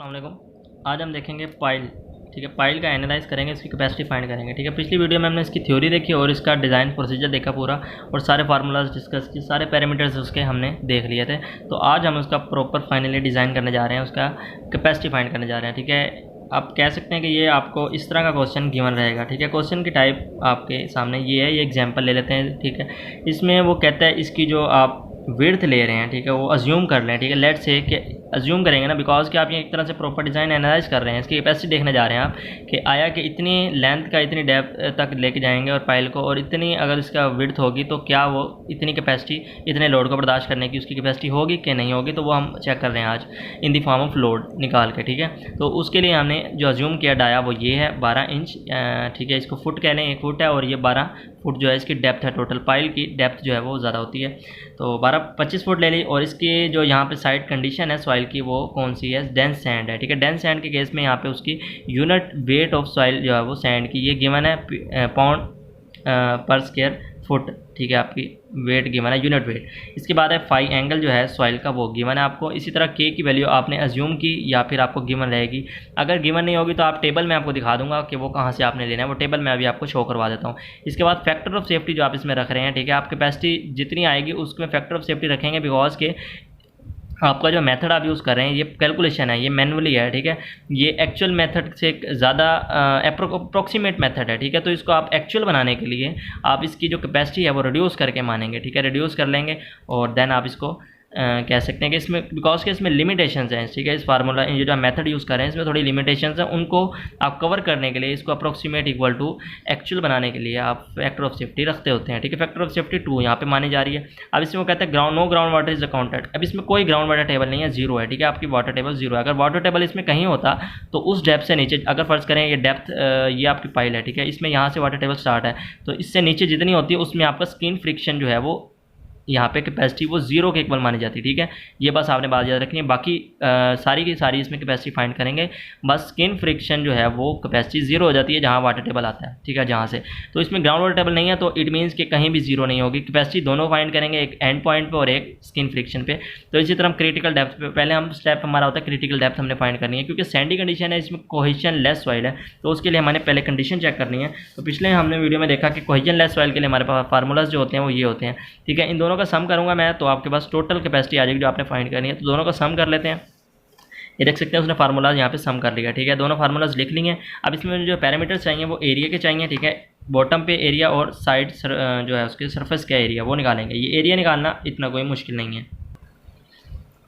अस्सलामुअलैकुम। आज हम देखेंगे पाइल। ठीक है, पाइल का एनालाइज करेंगे, इसकी कैपेसिटी फाइंड करेंगे। ठीक है, पिछली वीडियो में हमने इसकी थ्योरी देखी और इसका डिज़ाइन प्रोसीजर देखा पूरा, और सारे फार्मूलाज डिस्कस किए, सारे पैरामीटर्स उसके हमने देख लिए थे। तो आज हम उसका प्रॉपर फाइनली डिज़ाइन करने जा रहे हैं, उसका कैपेसिटी फाइंड करने जा रहे हैं। ठीक है, आप कह सकते हैं कि ये आपको इस तरह का क्वेश्चन गिवन रहेगा। ठीक है, क्वेश्चन की टाइप आपके सामने ये है, ये एग्जांपल ले लेते हैं। ठीक है, इसमें वो कहता है इसकी जो आप विड्थ ले रहे हैं, ठीक है, वो अज्यूम कर लें। ठीक है, लेट्स से कि अज्यूम करेंगे ना, बिकॉज कि आप ये एक तरह से प्रॉपर डिज़ाइन एनालाइज कर रहे हैं, इसकी कैपेसिटी देखने जा रहे हैं आप कि आया कि इतनी लेंथ का इतनी डेप्थ तक लेके जाएंगे और पाइल को, और इतनी अगर इसका विड्थ होगी तो क्या वो इतनी कैपेसिटी इतने लोड को बर्दाश्त करने की उसकी कैपेसिटी होगी कि नहीं होगी। तो वो हम चेक कर रहे हैं आज इन दी फॉर्म ऑफ लोड निकाल के। ठीक है, तो उसके लिए हमने जो अज्यूम किया डाया वो ये है 12 इंच। ठीक है, इसको फुट कह लें, 1 फुट है, और ये 12 फुट जो है इसकी डेप्थ है। टोटल पाइल की डेप्थ जो है वो ज़्यादा होती है, तो 25 फुट ले ली। और इसकी जो यहाँ पे साइड कंडीशन है सॉइल की वो कौन सी है, डेंस सैंड है। ठीक है, डेंस सैंड के केस में यहाँ पे उसकी यूनिट वेट ऑफ सॉइल जो है वो सैंड की ये गिवन है पाउंड पर स्क्वायर फुट। ठीक है, आपकी वेट गिवन है, यूनिट वेट। इसके बाद है फाई एंगल जो है सॉइल का वो गिवन है आपको। इसी तरह के की वैल्यू आपने अज्यूम की या फिर आपको गिवन रहेगी। अगर गिवन नहीं होगी तो आप टेबल में आपको दिखा दूंगा कि वो कहाँ से आपने लेना है, वो टेबल में अभी आपको शो करवा देता हूँ। इसके बाद फैक्टर ऑफ सेफ्टी जो आप इसमें रख रहे हैं, ठीक है, आप कैपेसिटी जितनी आएगी उसमें फैक्टर ऑफ सेफ्टी रखेंगे, बिकॉज के आपका जो मेथड आप यूज़ कर रहे हैं ये कैलकुलेशन है, ये मैनुअली है। ठीक है, ये एक्चुअल मेथड से ज़्यादा अप्रोक्सीमेट मेथड है। ठीक है, तो इसको आप एक्चुअल बनाने के लिए आप इसकी जो कैपेसिटी है वो रिड्यूस करके मानेंगे। ठीक है, रिड्यूस कर लेंगे और देन आप इसको कह सकते हैं कि इसमें बिकॉज के इसमें लिमिटेशंस हैं। ठीक है, इस फार्मूला ये जो मेथड यूज़ कर रहे हैं इसमें थोड़ी लिमिटेशंस हैं, उनको आप कवर करने के लिए इसको अप्रोक्सीमेट इक्वल टू एक्चुअल बनाने के लिए आप फैक्टर ऑफ सेफ्टी रखते होते हैं। ठीक है, फैक्टर ऑफ सेफ्टी 2 यहाँ पे मानी जा रही है। अब इसमें वो कहते हैं no ground water is accounted. अब इसमें कोई ग्राउंड वाटर टेबल नहीं है, जीरो है। ठीक है, आपकी वाटर टेबल जीरो है। अगर वाटर टेबल इसमें कहीं होता तो उस डेप्थ से नीचे, अगर फर्ज करें ये डेप्थ ये आपकी पाइल है, ठीक है, इसमें यहाँ से वाटर टेबल स्टार्ट है, तो इससे नीचे जितनी होती है उसमें आपका स्किन फ्रिक्शन जो है वो यहाँ पे कैपेसिटी वो जीरो के इक्वल मानी जाती है। ठीक है, ये बस आपने बात याद रखनी है। बाकी सारी की सारी इसमें कैपेसिटी फाइंड करेंगे, बस स्किन फ्रिक्शन जो है वो कैपेसिटी जीरो हो जाती है जहाँ वाटर टेबल आता है। ठीक है, जहाँ से, तो इसमें ग्राउंड वाटर टेबल नहीं है तो इट मीन्स कि कहीं भी जीरो नहीं होगी। कैपेसिटी दोनों फाइंड करेंगे, एक एंड पॉइंट पे और एक स्किन फ्रिक्शन पे। तो इसी तरह हम क्रिटिकल डेप्थ पे, पहले हम स्टेप हमारा होता है क्रिटिकल डेप्थ हमने फाइंड करनी है, क्योंकि सैंडी कंडीशन है, इसमें कोहेजन लेस सॉइल है, तो उसके लिए हमारे पहले कंडीशन चेक करनी है। तो पिछले हमने वीडियो में देखा कि कोहेजन लेस सॉइल के लिए हमारे पास फार्मूलाज जो होते हैं वो ये होते हैं। ठीक है, इन दोनों का सम करूँगा मैं, तो आपके पास टोटल कैपेसिटी आ जाएगी जो आपने फाइंड करनी है। तो दोनों का सम कर लेते हैं। ये देख सकते हैं उसने फार्मूलाज यहाँ पे सम कर लिया। ठीक है, दोनों फार्मूलाज लिख लिए। अब इसमें जो पैरामीटर्स चाहिए वो एरिया के चाहिए। ठीक है, बॉटम पे एरिया और साइड जो है उसके सरफेस का एरिया वो निकालेंगे। ये एरिया निकालना इतना कोई मुश्किल नहीं है।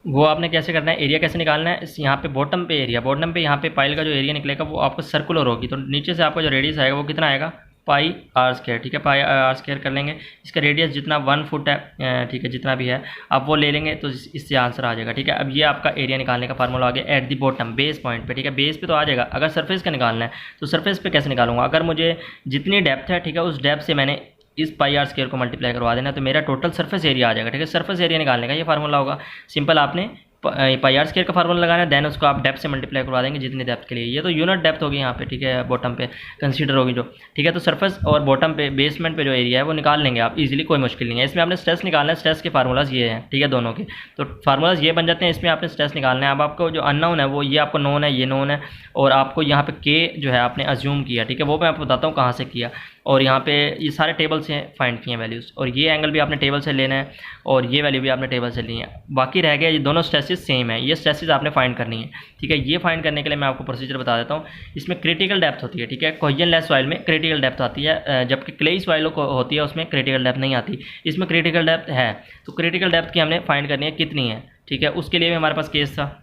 वो आपने कैसे करना है, एरिया कैसे निकालना है, इस यहाँ पे बॉटम पे एरिया, बॉटम पे यहाँ पे पाइल का जो एरिया निकलेगा वो आपको सर्कुलर होगी, तो नीचे से आपका जो रेडियस आएगा वो कितना आएगा, पाई आर स्क्वायर। ठीक है, पाई आर स्क्वायर कर लेंगे। इसका रेडियस जितना 1 फुट है, ठीक है, जितना भी है आप वो ले लेंगे, तो इससे आंसर आ जाएगा। ठीक है, अब ये आपका एरिया निकालने का फार्मूला आ गया at the bottom base point पे। ठीक है, बेस पे तो आ जाएगा। अगर सरफेस का निकालना है तो सरफेस पे कैसे निकालूंगा, अगर मुझे जितनी डेप्थ है, ठीक है, उस डेप्थ से मैंने इस पाई आर स्क्वायर को मल्टीप्लाई करवा देना, तो मेरा टोटल सरफेस एरिया आ जाएगा। ठीक है, सरफेस एरिया निकालने का ये फार्मूला होगा। सिंपल, आपने पाई आर स्क्वायर का फार्मूला लगाना है, देन उसको आप डेप्थ से मल्टीप्लाई करवा देंगे जितनी डेप्थ के लिए। ये तो यूनिट डेप्थ होगी यहाँ पे। ठीक है, बॉटम पे कंसीडर होगी जो। ठीक है, तो सरफेस और बॉटम पे बेसमेंट पे जो एरिया है वो निकाल लेंगे आप इजीली, कोई मुश्किल नहीं है। इसमें आपने स्ट्रेस निकालना है, स्ट्रेस के फार्मूलाज ये हैं। ठीक है, दोनों के तो फार्मूलाज ये बन जाते हैं। इसमें आपने स्ट्रेस निकालना है। अब आपको जो अननोन है वो ये आपको नोन है, ये नोन है, और आपको यहाँ पे के जो है आपने अज्यूम किया। ठीक है, वो मैं आपको बताता हूँ कहाँ से किया, और यहाँ पे ये सारे टेबल से फाइंड किए हैं वैल्यूज़, और ये एंगल भी आपने टेबल से लेना है, और ये वैल्यू भी आपने टेबल से ली है। बाकी रह गया ये दोनों स्ट्रेसेस सेम है, ये स्ट्रेसेस आपने फाइंड करनी है। ठीक है, ये फाइंड करने के लिए मैं आपको प्रोसीजर बता देता हूँ। इसमें क्रिटिकल डेप्थ होती है। ठीक है, कोहेजन लेस सॉइल में क्रिटिकल डेप्थ आती है, जबकि क्लेई सॉइल होती है उसमें क्रिटिकल डेप्थ नहीं आती। इसमें क्रिटिकल डेप्थ है, तो क्रिटिकल डेप्थ की हमने फाइंड करनी है कितनी है। ठीक है, उसके लिए भी हमारे पास केस था।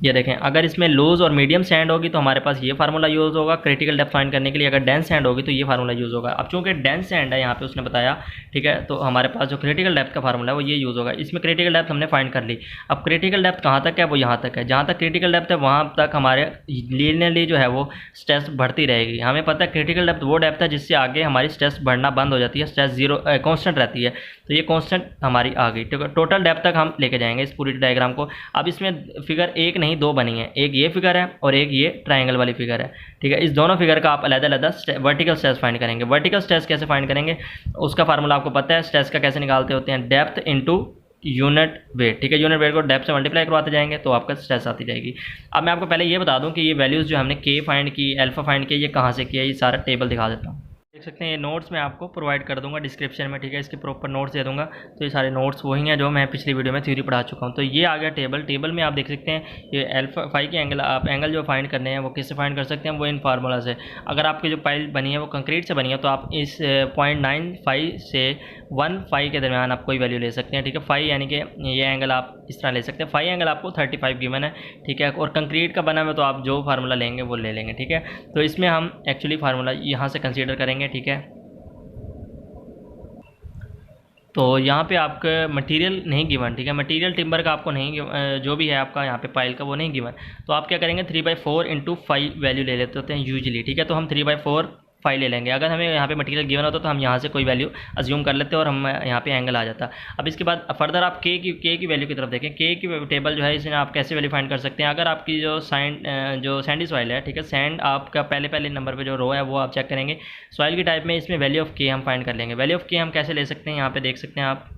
ये देखें, अगर इसमें लूज और मीडियम सैंड होगी तो हमारे पास ये फार्मूला यूज़ होगा क्रिटिकल डेप्थ फाइंड करने के लिए। अगर डेंस सैंड होगी तो ये फार्मूला यूज़ होगा। अब चूंकि डेंस सैंड है यहाँ पे उसने बताया, ठीक है, तो हमारे पास जो क्रिटिकल डेप्थ का फार्मूला है वो ये यूज़ होगा। इसमें क्रिटिकल डेप्थ हमने फाइंड कर ली। अब क्रिटिकल डेप्थ कहाँ तक है, वो यहाँ तक है। जहाँ तक क्रिटिकल डेप्थ है वहाँ तक हमारे लीनियरली जो है वो स्ट्रेस बढ़ती रहेगी। हमें पता है क्रिटिकल डेप्थ वो डेप्थ है जिससे आगे हमारी स्ट्रेस बढ़ना बंद हो जाती है, स्ट्रेस जीरो कॉन्स्टेंट रहती है। तो ये कॉन्स्टेंट हमारी आ गई। टोटल डेप्थ तक हम लेके जाएंगे इस पूरी डायग्राम को। अब इसमें फिगर एक नहीं दो बनी है, एक ये फिगर है और एक ये ट्रायंगल वाली फिगर है। ठीक है, इस दोनों फिगर का आप अलग-अलग वर्टिकल स्ट्रेस फाइंड करेंगे। वर्टिकल स्ट्रेस कैसे फाइंड करेंगे, उसका फार्मूला आपको पता है। स्ट्रेस का कैसे निकालते होते हैं, डेप्थ इनटू यूनिट वेट, ठीक है। यूनिट वेट को डेप्थ से मल्टीप्लाई करवाते जाएंगे तो आपका स्ट्रेस आती जाएगी। अब मैं आपको पहले ये बता दूं कि ये वैल्यूज़ जो हमने के फाइंड की, अल्फा फाइंड किया, ये कहाँ से किया, ये सारा टेबल दिखा देता हूँ। देख सकते हैं ये नोट्स मैं आपको प्रोवाइड कर दूंगा डिस्क्रिप्शन में, ठीक है। इसके प्रॉपर नोट्स दे दूंगा। तो ये सारे नोट्स वही हैं जो मैं पिछली वीडियो में थ्योरी पढ़ा चुका हूँ। तो ये आ गया टेबल। टेबल में आप देख सकते हैं ये अल्फा फाइव के एंगल, आप एंगल जो फाइंड करने हैं वो किससे फाइंड कर सकते हैं, वो इन फार्मूला से। अगर आपकी जो पाइल बनी है वो कंक्रीट से बनी है तो आप इस 0.95 से 1.5 के दरमियान आप कोई वैल्यू ले सकते हैं, ठीक है। 5 यानी कि ये एंगल आप इस तरह ले सकते हैं। 5 एंगल आपको 35 गिवन है, ठीक है। और कंक्रीट का बना हुआ तो आप जो फार्मूला लेंगे वो ले लेंगे, ठीक है। तो इसमें हम एक्चुअली फार्मूला यहाँ से कंसीडर करेंगे, ठीक है। तो यहाँ पे आपका मटेरियल नहीं गिवन, ठीक है। मटेरियल टिम्बर का आपको नहीं जो भी है आपका यहाँ पे पाइल का वो नहीं गिवन। तो आप क्या करेंगे 3/4 × 5 वैल्यू ले लेते होते हैं यूजली, ठीक है। तो हम 3/4 5 ले लेंगे। अगर हमें यहाँ पे मटेरियल गिवन होता तो हम यहाँ से कोई वैल्यू अज्यूम कर लेते और हम यहाँ पे एंगल आ जाता। अब इसके बाद फर्दर आप के की वैल्यू की तरफ देखें। के की टेबल जो है इसमें आप कैसे वैल्यू फाइंड कर सकते हैं। अगर आपकी जो सैंडी सॉइल है, ठीक है, सैंड आपका पहले नंबर पर जो रो है वो आप चेक करेंगे। सॉइल की टाइप में इसमें वैल्यू ऑफ के हम फाइंड कर लेंगे। वैल्यू ऑफ के हम कैसे ले सकते हैं, यहाँ पे देख सकते हैं आप।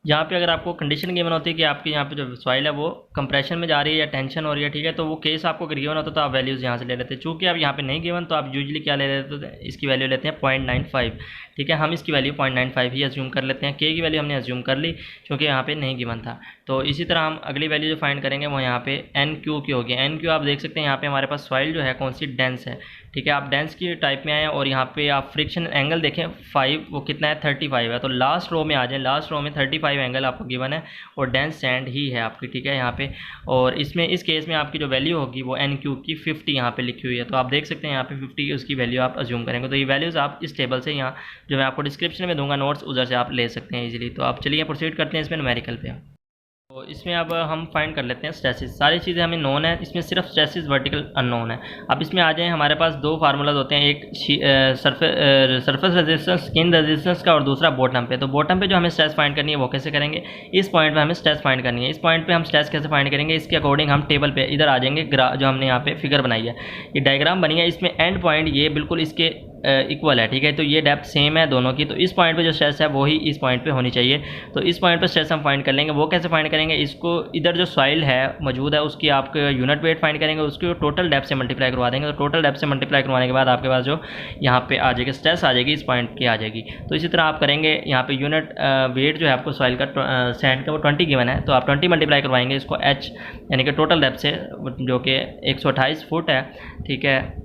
यहाँ पे अगर आपको कंडीशन गिवन होती है कि आपकी यहाँ पे जो सॉइल है वो कंप्रेशन में जा रही है या टेंशन हो रही है, ठीक है, तो वो केस आपको अगर गिवन होता तो आप वैल्यूज़ यहाँ से ले लेते हैं। चूँकि आप यहाँ पे नहीं गिवन तो आप यूजली क्या ले लेते हैं, इसकी वैल्यू लेते हैं 0.95, ठीक है। हम इसकी वैल्यू 0.95 ही अज्यूम कर लेते हैं। के की वैल्यू हमने अज्यूम कर ली क्योंकि यहाँ पे नहीं गिवन था। तो इसी तरह हम अगली वैल्यू जो फाइंड करेंगे वो यहाँ पे एन क्यू की होगी। एन क्यू आप देख सकते हैं यहाँ पे हमारे पास सॉइल जो है कौन सी, डेंस है, ठीक है। आप डेंस की टाइप में आए और यहाँ पे आप फ्रिक्शन एंगल देखें 5, वो कितना है 35 है। तो लास्ट रो में आ जाए, लास्ट रो में 35 एंगल आपको गिवन है और डेंस सैंड ही है आपकी, ठीक है, यहाँ पे। और इसमें इस केस में आपकी जो वैल्यू होगी वो एन क्यू की 50 यहाँ पे लिखी हुई है। तो आप देख सकते हैं यहाँ पे 50 उसकी वैल्यू आप अज्यूम करेंगे। तो ये वैल्यूज़ आप इस टेबल से, यहाँ जो मैं आपको डिस्क्रिप्शन में दूंगा नोट्स, उधर से आप ले सकते हैं इजीली। तो आप चलिए प्रोसीड करते हैं इसमें न्यूमेरिकल पे। तो इसमें अब हम फाइंड कर लेते हैं स्ट्रेसेस। सारी चीज़ें हमें नोन है, इसमें सिर्फ स्ट्रेसेस वर्टिकल अननोन है। अब इसमें आ जाएं, हमारे पास दो फार्मूलाज होते हैं, एक सरफेस रेजिस्टेंस, स्किन रेजिस्टेंस का, और दूसरा बॉटम पे। तो बॉटम पे जो हमें स्ट्रेस फाइंड करनी है वो कैसे करेंगे, इस पॉइंट पे हमें स्ट्रेस फाइंड करनी है। इस पॉइंट पे हम स्ट्रेस कैसे फाइंड करेंगे, इसके अकॉर्डिंग हम टेबल पे इधर आ जाएंगे। जो हमने यहाँ पे फिगर बनाई है, ये डायग्राम बनी है, इसमें एंड पॉइंट ये बिल्कुल इसके इक्वल है, ठीक है। तो ये डेप्थ सेम है दोनों की। तो इस पॉइंट पे जो स्ट्रेस है वही इस पॉइंट पे होनी चाहिए। तो इस पॉइंट पे स्ट्रेस हम फाइंड कर लेंगे। वो कैसे फाइंड करेंगे, इसको इधर जो सॉइल है मौजूद है उसकी आप यूनिट वेट फाइंड करेंगे, उसको टोटल डेप्थ से मल्टीप्लाई करवा देंगे। तो टोटल डेप्थ से मल्टीप्लाई करवाने के बाद आपके पास जो यहाँ पे आ जाएगी स्ट्रेस आ जाएगी, इस पॉइंट की आ जाएगी। तो इसी तरह आप करेंगे, यहाँ पे यूनिट वेट जो है आपको सॉइल का सैंड का वो 20 गिवन है, तो आप 20 मल्टीप्लाई करवाएंगे इसको एच यानी कि टोटल डेप्थ से, जो कि 128 फुट है, ठीक है।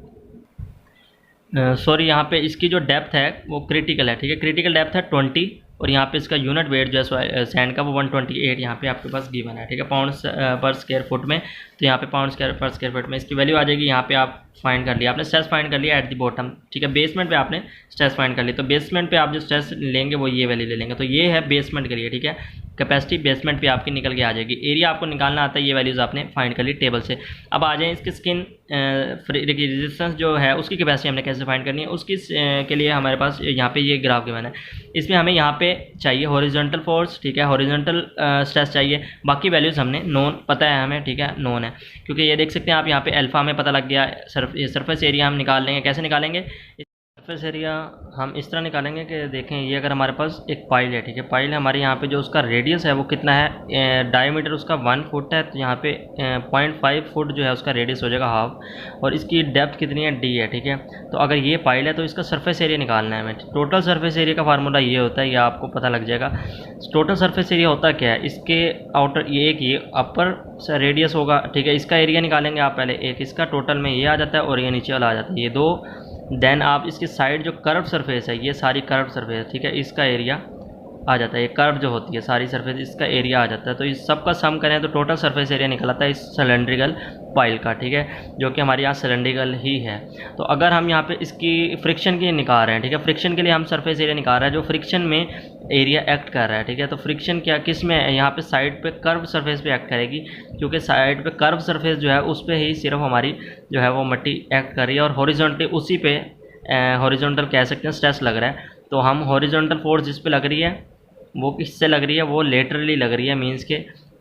सॉरी, यहाँ पे इसकी जो डेप्थ है वो क्रिटिकल है, ठीक है। क्रिटिकल डेप्थ है 20 और यहाँ पे इसका यूनिट वेट जो है सैंड का वो 128 यहाँ पे आपके पास गिवन है, ठीक है, पाउंड पर स्क्वायर फुट में। तो यहाँ पे पाउंड पर स्क्वायर फुट में इसकी वैल्यू आ जाएगी। यहाँ पे आप फाइंड कर लिया आपने, स्ट्रेस फाइंड कर लिया एट द बॉटम, ठीक है। बेसमेंट पे आपने स्ट्रेस फाइंड कर ली, तो बेसमेंट पे आप जो स्ट्रेस लेंगे वो ये वैल्यू ले लेंगे। तो ये है बेसमेंट के लिए, ठीक है। कैपेसिटी बेसमेंट पे आपकी निकल के आ जाएगी। एरिया आपको निकालना आता है, ये वैल्यूज़ आपने फाइंड कर ली टेबल से। अब आ जाए इसकी स्किन रेजिस्टेंस जो है उसकी कैपेसिटी हमने कैसे फाइंड करनी है, उसकी के लिए हमारे पास यहाँ पे ये ग्राफ गिवन है। इसमें हमें यहाँ पे चाहिए हॉरिजॉन्टल फोर्स, ठीक है, हॉरिजॉन्टल स्ट्रेस चाहिए। बाकी वैल्यूज़ हमने नोन पता है हमें, ठीक है, नोन है। क्योंकि ये देख सकते हैं आप यहाँ पे अल्फा में पता लग गया। सरफेस एरिया हम निकाल लेंगे, कैसे निकालेंगे, सरफेस एरिया हम इस तरह निकालेंगे कि देखें, ये अगर हमारे पास एक पाइल है, ठीक है, पाइल है हमारे यहाँ पे, जो उसका रेडियस है वो कितना है, डायमीटर उसका 1 फुट है। तो यहाँ पे 0.5 फुट जो है उसका रेडियस हो जाएगा हाफ, और इसकी डेप्थ कितनी है, डी है, ठीक है। तो अगर ये पाइल है तो इसका सरफेस एरिया निकालना है हमें। टोटल सरफेस एरिया का फार्मूला ये होता है, ये आपको पता लग जाएगा। टोटल सरफेस एरिया होता क्या है, इसके आउटर ये अपर रेडियस होगा, ठीक है, इसका एरिया निकालेंगे आप पहले, एक इसका टोटल में ये आ जाता है और ये नीचे वाला आ जाता है, ये दो। देन आप इसकी साइड जो कर्व सरफेस है, ये सारी कर्व सरफेस, ठीक है, इसका एरिया आ जाता है। ये कर्व जो होती है सारी सरफेस, इसका एरिया आ जाता है। तो इस सब का सम करें तो टोटल सरफेस एरिया निकल आता है इस सिलेंड्रिकल पाइल का, ठीक है, जो कि हमारे यहाँ सिलेंड्रिकल ही है। तो अगर हम यहाँ पे इसकी फ्रिक्शन की निकाल रहे हैं, ठीक है, फ्रिक्शन के लिए हम सरफेस एरिया निकाल रहे हैं जो फ्रिक्शन में एरिया एक्ट कर रहा है, ठीक है। तो फ्रिक्शन क्या किस में है, यहाँ पे साइड पे कर्व सरफेस पे एक्ट करेगी, क्योंकि साइड पे कर्व सरफेस जो है उस पर ही सिर्फ हमारी जो है वो मट्टी एक्ट कर रही है, और हॉरिजॉन्टली उसी पे हॉरिजॉन्टल कह सकते हैं स्ट्रेस लग रहा है। तो हम हॉरिजॉन्टल फोर्स जिस पे लग रही है वो किससे लग रही है, वो लेटरली लग रही है, मीन्स के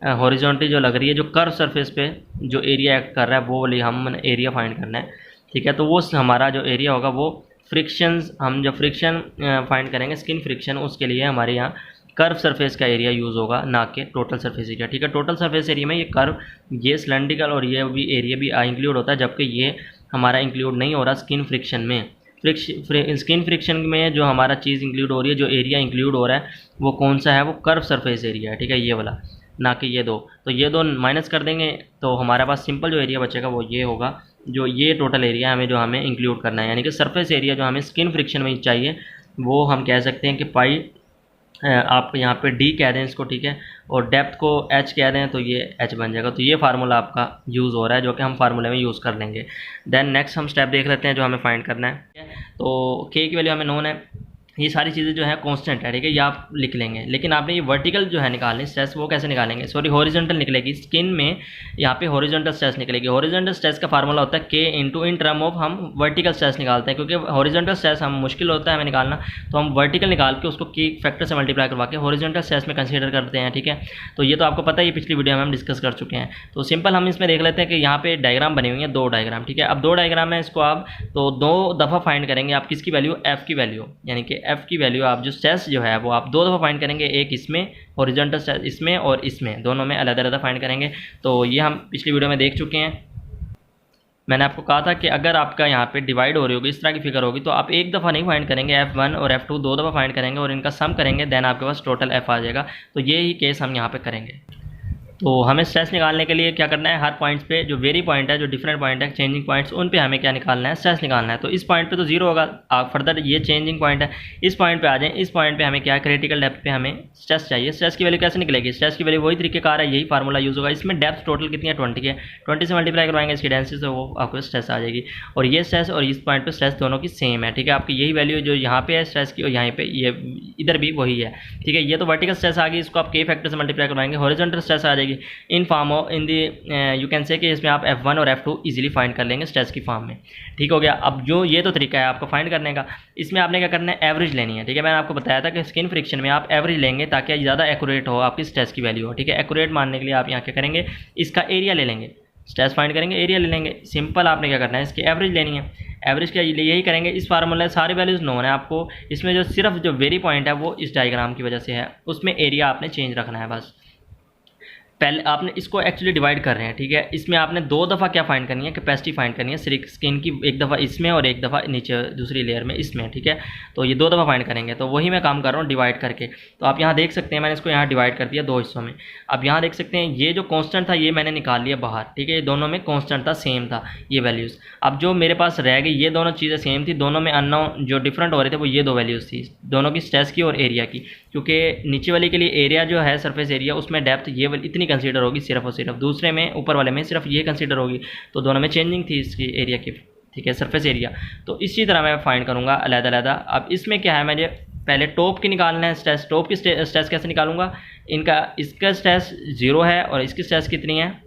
हॉरिजॉन्टली जो लग रही है, जो कर्व सरफेस पे जो एरिया एक्ट कर रहा है वो वाली हम एरिया फाइंड करना है, ठीक है। तो वो हमारा जो एरिया होगा वो फ्रिक्शंस, हम जब फ्रिक्शन फाइंड करेंगे स्किन फ्रिक्शन, उसके लिए हमारे यहाँ कर्व सरफेस का एरिया यूज़ होगा, ना कि टोटल सरफेस एरिया। ठीक है, टोटल सरफेस एरिया में ये कर्व, ये सिलेंड्रिकल और ये भी एरिया भी इंक्लूड होता है, जबकि ये हमारा इंक्लूड नहीं हो रहा स्किन फ्रिक्शन में। स्किन फ्रिक्शन में जो हमारा चीज़ इंक्लूड हो रही है, जो एरिया इंक्लूड हो रहा है वो कौन सा है, वो कर्व सरफेस एरिया है। ठीक है, ये वाला, ना कि ये दो। तो ये दो माइनस कर देंगे तो हमारे पास सिंपल जो एरिया बचेगा वो ये होगा, जो ये टोटल एरिया हमें जो हमें इंक्लूड करना है, यानी कि सरफेस एरिया जो हमें स्किन फ्रिक्शन में चाहिए वो हम कह सकते हैं कि पाई, आप यहाँ पे डी कह दें इसको, ठीक है, और डेप्थ को एच कह दें तो ये एच बन जाएगा। तो ये फार्मूला आपका यूज़ हो रहा है, जो कि हम फार्मूले में यूज़ कर लेंगे। देन नेक्स्ट हम स्टेप देख लेते हैं जो हमें फाइंड करना है। तो के की वैल्यू हमें नोन है, ये सारी चीज़ें जो है कांस्टेंट है, ठीक है, ये आप लिख लेंगे। लेकिन आपने ये वर्टिकल जो है निकालनी स्ट्रेस, वो कैसे निकालेंगे, सॉरी हॉरिजॉन्टल निकलेगी स्किन में, यहाँ पे हॉरिजॉन्टल स्ट्रेस निकलेगी। हॉरिजॉन्टल स्ट्रेस का फार्मूला होता है के इंटू इन टर्म ऑफ हम वर्टिकल स्ट्रेस निकालते हैं, क्योंकि हॉरिजॉन्टल स्ट्रेस हम मुश्किल होता है हमें निकालना, तो हम वर्टिकल निकाल के उसको की फैक्टर से मल्टीप्लाई करवा के हॉरिजॉन्टल स्ट्रेस में कंसीडर करते हैं। ठीक है, तो ये तो आपको पता है, ये पिछली वीडियो में हम डिस्कस कर चुके हैं। तो सिंपल हम इसमें देख लेते हैं कि यहाँ पे डायग्राम बनी हुई है, दो डायग्राम। ठीक है, अब दो डायग्राम है, इसको आप तो दो दफ़ा फाइंड करेंगे आप किसकी वैल्यू, एफ की वैल्यू, यानी कि एफ की वैल्यू आप स्ट्रेस जो है वो आप दो दफ़ा फाइंड करेंगे, एक इसमें हॉरिजॉन्टल स्ट्रेस इसमें और इसमें, दोनों में अलग अलग फाइंड करेंगे। तो ये हम पिछली वीडियो में देख चुके हैं। मैंने आपको कहा था कि अगर आपका यहाँ पे डिवाइड हो रही होगी, इस तरह की फिगर होगी, तो आप एक दफ़ा नहीं फाइंड करेंगे, F1 और F2 दो दफ़ा फाइंड करेंगे और इनका सम करेंगे, देन आपके पास टोटल F आ जाएगा। तो ये ही केस हम यहाँ पे करेंगे। तो हमें स्ट्रेस निकालने के लिए क्या करना है, हर पॉइंट्स पे जो वेरी पॉइंट है, जो डिफरेंट पॉइंट है, चेंजिंग पॉइंट्स, उन पे हमें क्या निकालना है, स्ट्रेस निकालना है। तो इस पॉइंट पे तो जीरो होगा, आप फर्दर ये चेंजिंग पॉइंट है, इस पॉइंट पे आ जाएं, इस पॉइंट पे हमें क्या क्रिटिकल डेप्थ पे हमें स्ट्रेस चाहिए। स्ट्रेस की वैल्यू कैसे निकलेगी, स्ट्रेस की वैल्यू वही तरीकेकार है, यही फार्मूला यूज़ होगा। इसमें डेप्थ टोटल कितनी है, 20 है, 20 से मल्टीप्लाई करवाएंगे इसकी डेंसिटी से, वो आपको स्ट्रेस आ जाएगी। और ये स्ट्रेस और इस पॉइंट पर स्ट्रेस दोनों की सेम है। ठीक है, आपकी यही वैल्यू जो यहाँ पे है स्ट्रेस की और यहाँ पे ये इधर भी वही है। ठीक है, ये तो वर्टिकल स्ट्रेस आ गई, इसको आप के फैक्टर से मल्टीप्लाई करवाएंगे, हॉरिजॉन्टल स्ट्रेस आ जाएगी in form in the you can say कि इसमें आप F1 और F2 इजीली फाइंड कर लेंगे स्ट्रेस की फॉर्म में। ठीक हो गया। अब जो ये तो तरीका है आपको फाइंड करने का, इसमें आपने क्या करना है, एवरेज लेनी है। ठीक है, मैंने आपको बताया था कि स्किन फ्रिक्शन में आप एवरेज लेंगे ताकि ज़्यादा एक्यूरेट हो आपकी स्ट्रेस की वैल्यू हो। ठीक है, एक्यूरेट मानने के लिए आप यहाँ क्या करेंगे, इसका एरिया ले लेंगे, स्ट्रेस फाइंड करेंगे, एरिया ले लेंगे। सिंपल आपने क्या करना है, इसकी एवरेज लेनी है, एवरेज के लिए यही करेंगे। इस फार्मूला सारी वैल्यूज़ नोन है आपको, इसमें जो सिर्फ जो वेरी पॉइंट है वो इस डायग्राम की वजह से है, उसमें एरिया आपने चेंज रखना है बस। पहले आपने इसको एक्चुअली डिवाइड कर रहे हैं। ठीक है, इसमें आपने दो दफ़ा क्या फाइंड करनी है, कैपेसिटी फाइंड करनी है स्किन की, एक दफ़ा इसमें और एक दफ़ा नीचे दूसरी लेयर में इसमें। ठीक है, तो ये दो दफ़ा फाइंड करेंगे, तो वही मैं काम कर रहा हूँ डिवाइड करके। तो आप यहाँ देख सकते हैं मैंने इसको यहाँ डिवाइड कर दिया दो हिस्सों में। अब यहाँ देख सकते हैं ये जो कांस्टेंट था ये मैंने निकाल लिया बाहर। ठीक है, ये दोनों में कांस्टेंट था, सेम था ये वैल्यूज़। अब जो मेरे पास रह गई, ये दोनों चीज़ें सेम थी, दोनों में अननोन जो डिफरेंट हो रहे थे वो ये दो वैल्यूज़ थी, दोनों की स्ट्रेस की और एरिया की। क्योंकि नीचे वाले के लिए एरिया जो है सरफेस एरिया, उसमें डेप्थ ये इतनी कंसीडर होगी सिर्फ और सिर्फ, दूसरे में ऊपर वाले में सिर्फ ये कंसीडर होगी, तो दोनों में चेंजिंग थी इसकी एरिया की। ठीक है, सरफेस एरिया। तो इसी तरह मैं फाइंड करूँगा अलग-अलग। अब इसमें क्या है, मुझे पहले टॉप की निकालना है स्ट्रेस। टॉप की स्ट्रेस कैसे निकालूंगा, इसका स्ट्रेस 0 है और इसकी स्ट्रेस कितनी है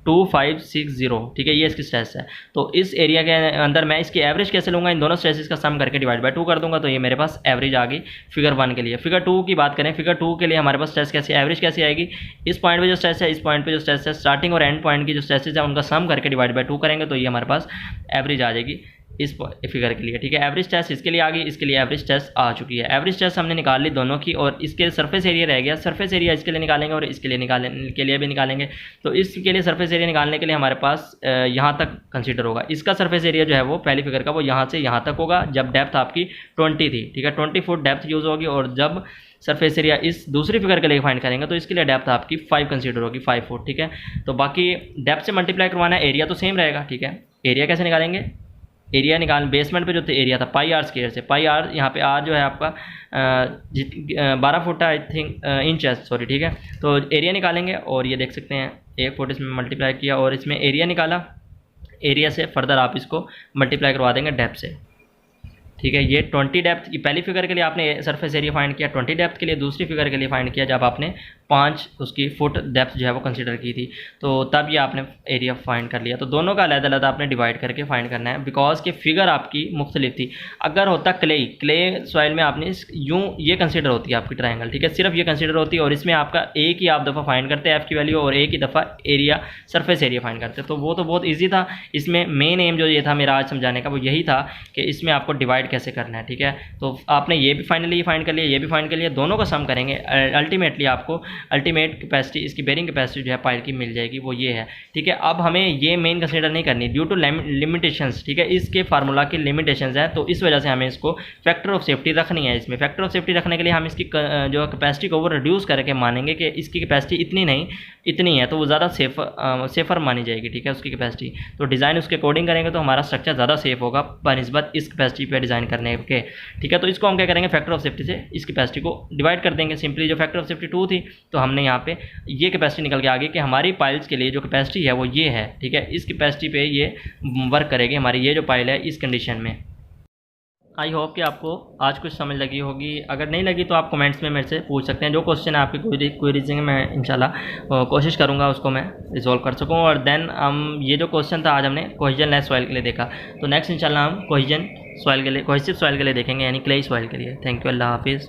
2560। ठीक है, ये इसकी स्ट्रेस है। तो इस एरिया के अंदर मैं इसकी एवरेज कैसे लूँगा, इन दोनों स्ट्रेसेस का सम करके डिवाइड बाय 2 कर दूंगा, तो ये मेरे पास एवरेज आ गई फिगर 1 के लिए। फिगर 2 की बात करें, फिगर 2 के लिए हमारे पास स्ट्रेस कैसे, एवरेज कैसे आएगी, इस पॉइंट पे जो स्ट्रेस है, इस पॉइंट पे जो स्ट्रेस है, स्टार्टिंग और एंड पॉइंट की जो स्ट्रेसेस है उनका सम करके डिवाइड बाय 2 करेंगे, तो ये हमारे पास एवरेज आ जाएगी इस फिगर के लिए। ठीक है, एवरेज टेस्ट इसके लिए आ गई, इसके लिए एवरेज टेस्ट आ चुकी है। एवरेज टेस्ट हमने निकाल ली दोनों की, और इसके सरफेस एरिया रह गया, सरफेस एरिया इसके लिए निकालेंगे और इसके लिए निकालने के लिए भी निकालेंगे। तो इसके लिए सरफेस एरिया निकालने के लिए हमारे पास यहाँ तक कंसीडर होगा। इसका सरफेस एरिया जो है वो पहली फिगर का वो यहाँ से यहाँ तक होगा, जब डेप्थ आपकी 20 थी। ठीक है, 20 फुट डेप्थ यूज़ होगी, और जब सरफेस एरिया इस दूसरी फिगर के लिए फाइंड करेंगे तो इसके लिए डेप्थ आपकी 5 कंसीडर होगी, 5 फुट। ठीक है, तो बाकी डेप्थ से मल्टीप्लाई करवाना है, एरिया तो सेम रहेगा। ठीक है, एरिया कैसे निकालेंगे, एरिया निकाल, बेसमेंट पे जो एरिया था पाई आर स्क्वायर से, पाई आर यहाँ पे आर जो है आपका 12 फुट आई थिंक इंच है, सॉरी। ठीक है, तो एरिया निकालेंगे और ये देख सकते हैं 1 फुट इसमें मल्टीप्लाई किया और इसमें एरिया निकाला, एरिया से फर्दर आप इसको मल्टीप्लाई करवा देंगे डेप्थ से। ठीक है, ये 20 डेप्थ की पहली फिगर के लिए आपने सरफेस एरिया फाइंड किया, 20 डेप्थ के लिए दूसरी फिगर के लिए फाइंड किया जब आपने 5 उसकी फुट डेप्थ जो है वो कंसिडर की थी, तो तब ये आपने एरिया फाइंड कर लिया। तो दोनों का अलग-अलग आपने डिवाइड करके फाइंड करना है, बिकॉज कि फिगर आपकी मुख्तलिफ थी। अगर होता क्ले सॉइल में आपने यूँ ये कंसिडर होती है आपकी ट्रायंगल, ठीक है, सिर्फ ये कंसिडर होती है और इसमें आपका एक ही आप दफ़ा फाइंड करते हैं एफ़ की वैल्यू और एक ही दफ़ा एरिया सरफेस एरिया फाइंड करते हैं। तो वो तो बहुत ईजी था। इसमें मेन एम जो ये था मेरा आज समझाने का वो यही था कि इसमें आपको डिवाइड कैसे करना है, ठीक है। तो आपने ये भी फाइनली फाइंड कर लिया, ये भी फाइंड कर लिया, दोनों का सम करेंगे, अल्टीमेटली आपको अल्टीमेट कैपेसिटी इसकी बेरिंग कैपेसिटी जो है पाइल की मिल जाएगी, वो ये है, ठीक है। अब हमें ये मेन कंसिडर नहीं करनी ड्यू टू लिमिटेशंस, ठीक है, इसके फार्मूला की लिमिटेशंस हैं, तो इस वजह से हमें इसको फैक्टर ऑफ सेफ्टी रखनी है। इसमें फैक्टर ऑफ सेफ्टी रखने के लिए हम इसकी जो कैपेसिटी को वो रिड्यूस करके मानेंगे कि इसकी कैपेसिटी इतनी नहीं इतनी है, तो वो ज़्यादा सेफ़र मानी जाएगी, ठीक है, उसकी कैपेसिटी। तो डिज़ाइन उसके अकॉर्डिंग करेंगे तो हमारा स्ट्रक्चर ज़्यादा सेफ होगा बनिस्बत इस कैपेसिटी पे डिज़ाइन करने के, ठीक है। तो इसको हम क्या करेंगे, फैक्टर ऑफ सेफ्टी से इस कैपेसिटी को डिवाइड कर देंगे सिंपली। जो फैक्टर ऑफ सेफ्टी 2 थी तो हमने यहाँ पे ये कैपेसिटी निकल के आ गई कि हमारी पाइल्स के लिए जो कैपेसिटी है वो ये है, ठीक है। इस कैपेसिटी पे ये वर्क करेगी हमारी ये जो पाइल है इस कंडीशन में। आई होप कि आपको आज कुछ समझ लगी होगी। अगर नहीं लगी तो आप कमेंट्स में मेरे से पूछ सकते हैं। जो क्वेश्चन है आपकी क्वेरीज हैं, मैं इंशाल्लाह कोशिश करूंगा उसको मैं रिजॉल्व कर सकूं। और देन हम ये जो क्वेश्चन था आज हमने कोहेजनलेस सॉइल के लिए देखा, तो नेक्स्ट इंशाल्लाह हम कोहेसिव सॉइल के लिए देखेंगे, यानी क्लेई सॉइल के लिए। थैंक यू, अल्लाह हाफिज़।